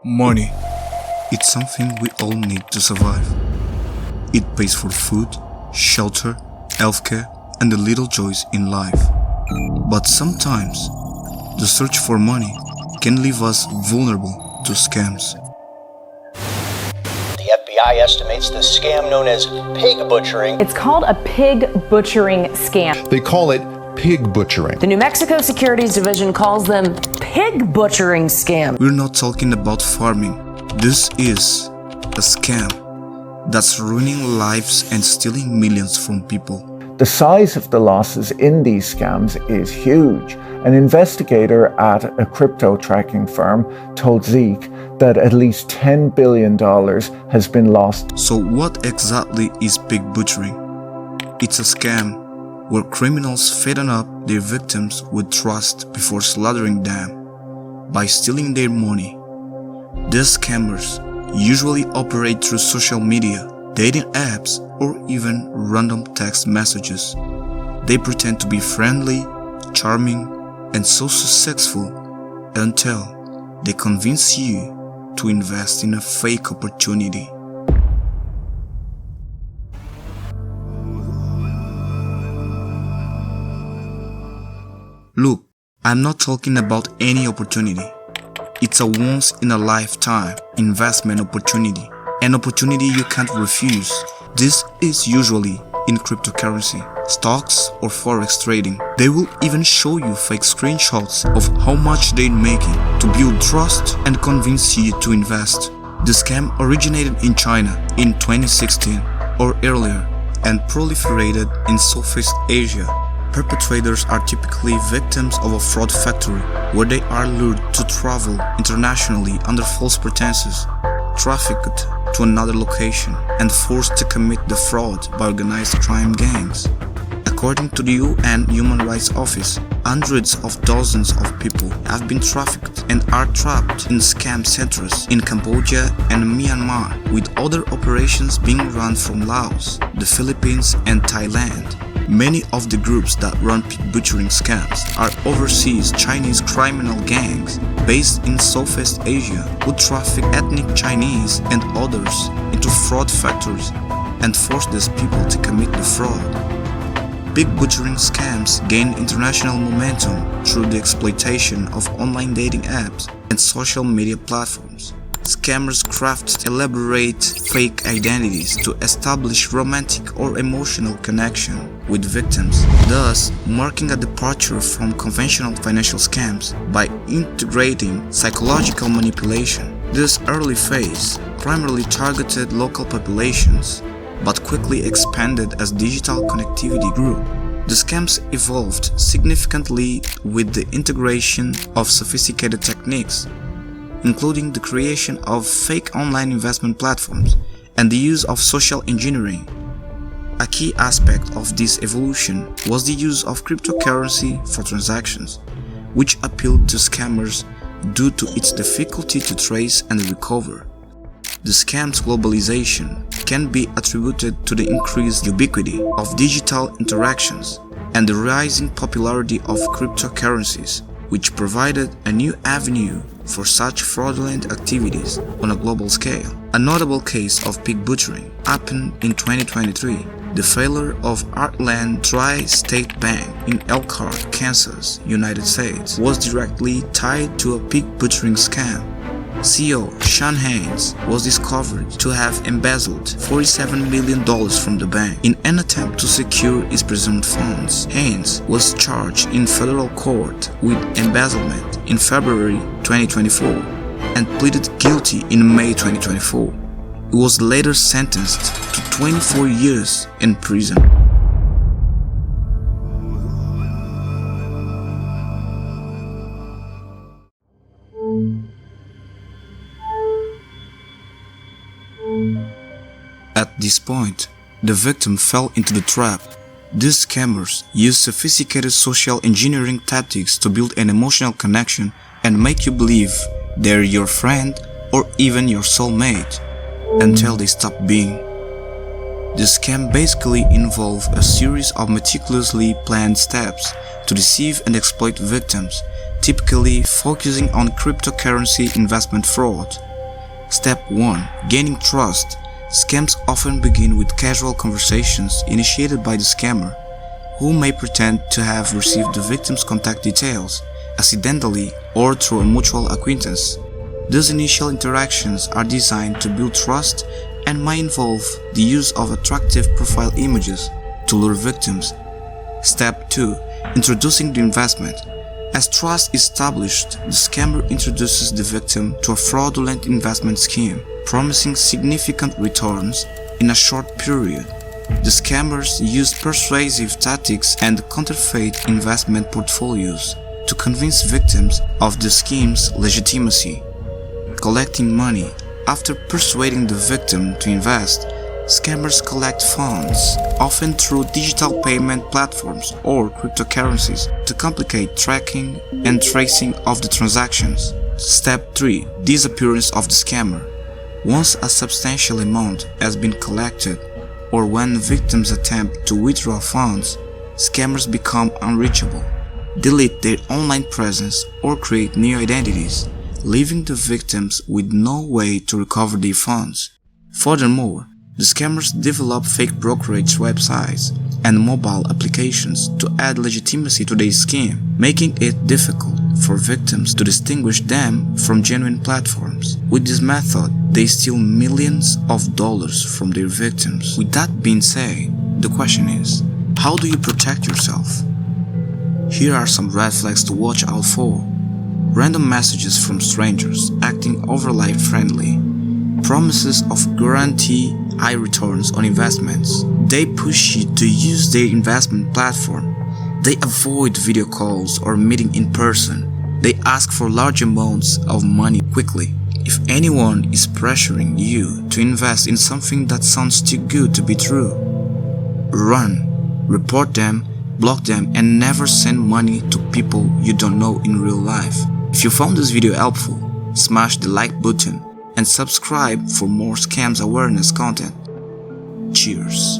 Money. It's something we all need to survive. It pays for food, shelter, healthcare, and the little joys in life. But sometimes, the search for money can leave us vulnerable to scams. The FBI estimates the scam known as pig butchering. It's called a pig butchering scam. They call it pig butchering. The New Mexico Securities Division calls them pig butchering scams. We're not talking about farming. This is a scam that's ruining lives and stealing millions from people. The size of the losses in these scams is huge. An investigator at a crypto tracking firm told Zeke that at least $10 billion has been lost. So what exactly is pig butchering? It's a scam where criminals fatten up their victims with trust before slaughtering them by stealing their money. These scammers usually operate through social media, dating apps, or even random text messages. They pretend to be friendly, charming, and so successful until they convince you to invest in a fake opportunity. Look, I'm not talking about any opportunity. It's a once-in-a-lifetime investment opportunity, an opportunity you can't refuse. This is usually in cryptocurrency, stocks, or forex trading. They will even show you fake screenshots of how much they're making to build trust and convince you to invest. The scam originated in China in 2016 or earlier and proliferated in Southeast Asia. Perpetrators are typically victims of a fraud factory where they are lured to travel internationally under false pretenses, trafficked to another location, and forced to commit the fraud by organized crime gangs. According to the UN Human Rights Office, hundreds of thousands of people have been trafficked and are trapped in scam centers in Cambodia and Myanmar, with other operations being run from Laos, the Philippines, and Thailand. Many of the groups that run pig butchering scams are overseas Chinese criminal gangs based in Southeast Asia who traffic ethnic Chinese and others into fraud factories and force these people to commit the fraud. Pig butchering scams gain international momentum through the exploitation of online dating apps and social media platforms. Scammers craft elaborate fake identities to establish romantic or emotional connection with victims, thus marking a departure from conventional financial scams by integrating psychological manipulation. This early phase primarily targeted local populations, but quickly expanded as digital connectivity grew. The scams evolved significantly with the integration of sophisticated techniques, including the creation of fake online investment platforms and the use of social engineering. A key aspect of this evolution was the use of cryptocurrency for transactions, which appealed to scammers due to its difficulty to trace and recover. The scam's globalization can be attributed to the increased ubiquity of digital interactions and the rising popularity of cryptocurrencies, which provided a new avenue for such fraudulent activities on a global scale. A notable case of pig butchering happened in 2023. The failure of Heartland Tri-State Bank in Elkhart, Kansas, United States was directly tied to a pig butchering scam. CEO Sean Haynes was discovered to have embezzled $47 million from the bank in an attempt to secure his presumed funds. Haynes was charged in federal court with embezzlement in February 2024 and pleaded guilty in May 2024. He was later sentenced to 24 years in prison. At this point, the victim fell into the trap. These scammers use sophisticated social engineering tactics to build an emotional connection and make you believe they're your friend or even your soulmate until they stop being. The scam basically involves a series of meticulously planned steps to deceive and exploit victims, typically focusing on cryptocurrency investment fraud. Step 1. Gaining trust. Scams often begin with casual conversations initiated by the scammer, who may pretend to have received the victim's contact details accidentally or through a mutual acquaintance. These initial interactions are designed to build trust and might involve the use of attractive profile images to lure victims. Step 2. Introducing the investment. As trust is established, the scammer introduces the victim to a fraudulent investment scheme, promising significant returns in a short period. The scammers use persuasive tactics and counterfeit investment portfolios to convince victims of the scheme's legitimacy. Collecting money. After persuading the victim to invest, scammers collect funds, often through digital payment platforms or cryptocurrencies, to complicate tracking and tracing of the transactions. Step 3. Disappearance of the scammer. Once a substantial amount has been collected, or when victims attempt to withdraw funds, scammers become unreachable, delete their online presence, or create new identities, leaving the victims with no way to recover their funds. Furthermore, the scammers develop fake brokerage websites and mobile applications to add legitimacy to their scheme, making it difficult for victims to distinguish them from genuine platforms. With this method, they steal millions of dollars from their victims. With that being said, the question is, how do you protect yourself? Here are some red flags to watch out for. Random messages from strangers acting overly friendly. Promises of guarantee high returns on investments. They push you to use their investment platform. They avoid video calls or meeting in person. They ask for large amounts of money quickly. If anyone is pressuring you to invest in something that sounds too good to be true, run, report them, block them, and never send money to people you don't know in real life. If you found this video helpful, smash the like button and subscribe for more scams awareness content. Cheers.